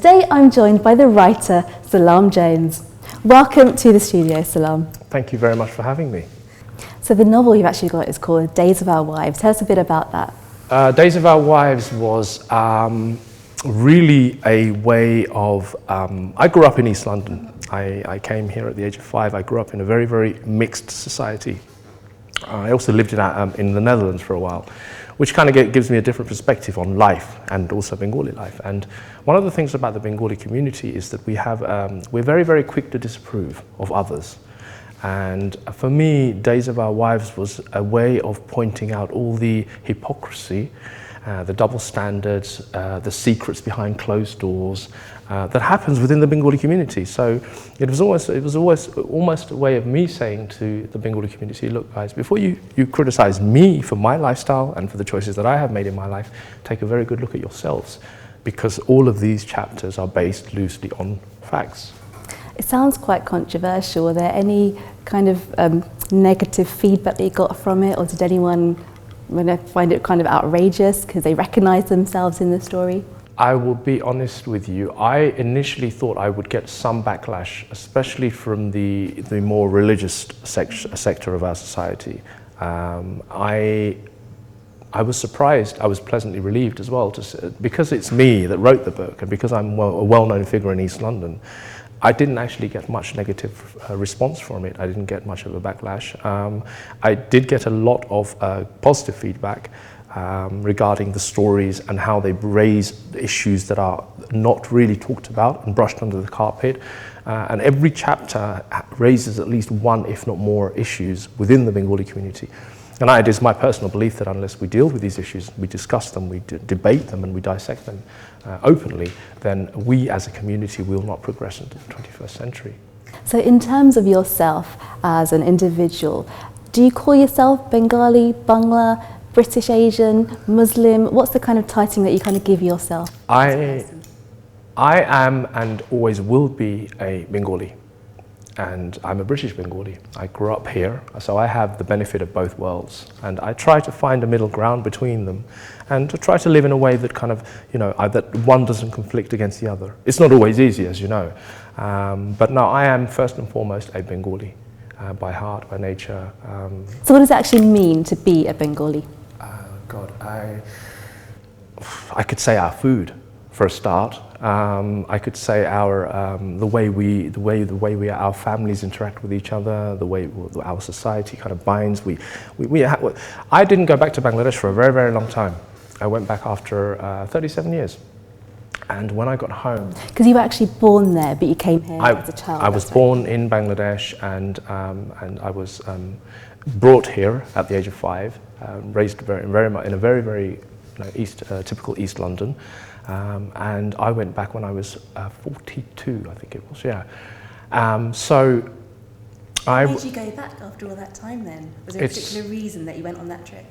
today I'm joined by the writer Salam Jones. Welcome to the studio, Salam. Thank you very much for having me. So the novel you've actually got is called Days of Our Wives. Tell us a bit about that. Days of Our Wives was really a way of, I grew up in East London. I came here at the age of 5. I grew up in a very, very mixed society. I also lived in the Netherlands for a while, which kind of gives me a different perspective on life and also Bengali life. And one of the things about the Bengali community is that we're very, very quick to disapprove of others. And for me, Days of Our Wives was a way of pointing out all the hypocrisy, the double standards, the secrets behind closed doors that happens within the Bengali community. So it was almost a way of me saying to the Bengali community, look guys, before you criticize me for my lifestyle and for the choices that I have made in my life, take a very good look at yourselves, because all of these chapters are based loosely on facts. It sounds quite controversial. Were there any kind of negative feedback that you got from it, or did anyone find it kind of outrageous because they recognize themselves in the story? I will be honest with you. I initially thought I would get some backlash, especially from the more religious sector of our society. I was surprised. I was pleasantly relieved as well, because it's me that wrote the book and because I'm a well-known figure in East London. I didn't actually get much negative response from it. I didn't get much of a backlash. I did get a lot of positive feedback regarding the stories and how they raise issues that are not really talked about and brushed under the carpet. And every chapter raises at least one, if not more, issues within the Bengali community. And it is my personal belief that unless we deal with these issues, we discuss them, we debate them, and we dissect them openly, then we as a community will not progress into the 21st century. So in terms of yourself as an individual, do you call yourself Bengali, Bangla, British Asian, Muslim? What's the kind of titling that you kind of give yourself? I am and always will be a Bengali. And I'm a British Bengali. I grew up here, so I have the benefit of both worlds. And I try to find a middle ground between them and to try to live in a way that kind of, that one doesn't conflict against the other. It's not always easy, as you know. But no, I am first and foremost a Bengali, by heart, by nature. So what does it actually mean to be a Bengali? God, I could say our food, for a start. I could say our the way our families interact with each other, the way our society kind of binds. I didn't go back to Bangladesh for a very, very long time. I went back after 37 years. And when I got home... Because you were actually born there, but you came here as a child. I was born in Bangladesh, and I was brought here at the age of 5, raised in a very, very typical East London. And I went back when I was 42, I think it was, yeah. Why did you go back after all that time then? Was there a particular reason that you went on that trip?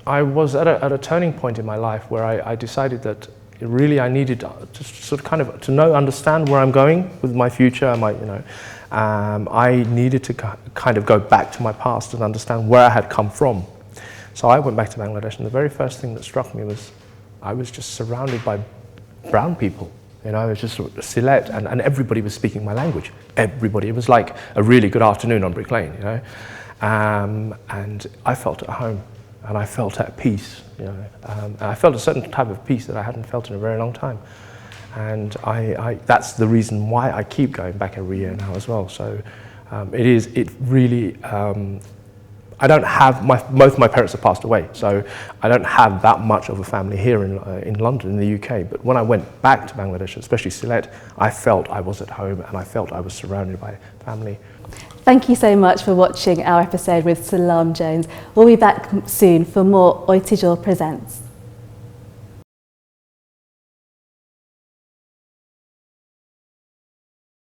I was at a turning point in my life where I decided that really I needed to sort of kind of understand where I'm going with my future. I needed to kind of go back to my past and understand where I had come from. So I went back to Bangladesh, and the very first thing that struck me was I was just surrounded by brown people. It was just sort of Sylhet, and everybody was speaking my language. Everybody. It was like a really good afternoon on Brick Lane, And I felt at home, and I felt at peace, And I felt a certain type of peace that I hadn't felt in a very long time. And that's the reason why I keep going back every year now as well. So it really, I don't have, both of my parents have passed away, so I don't have that much of a family here in London, in the UK. But when I went back to Bangladesh, especially Sylhet, I felt I was at home and I felt I was surrounded by family. Thank you so much for watching our episode with Salam Jones. We'll be back soon for more Oitij-Jo Presents.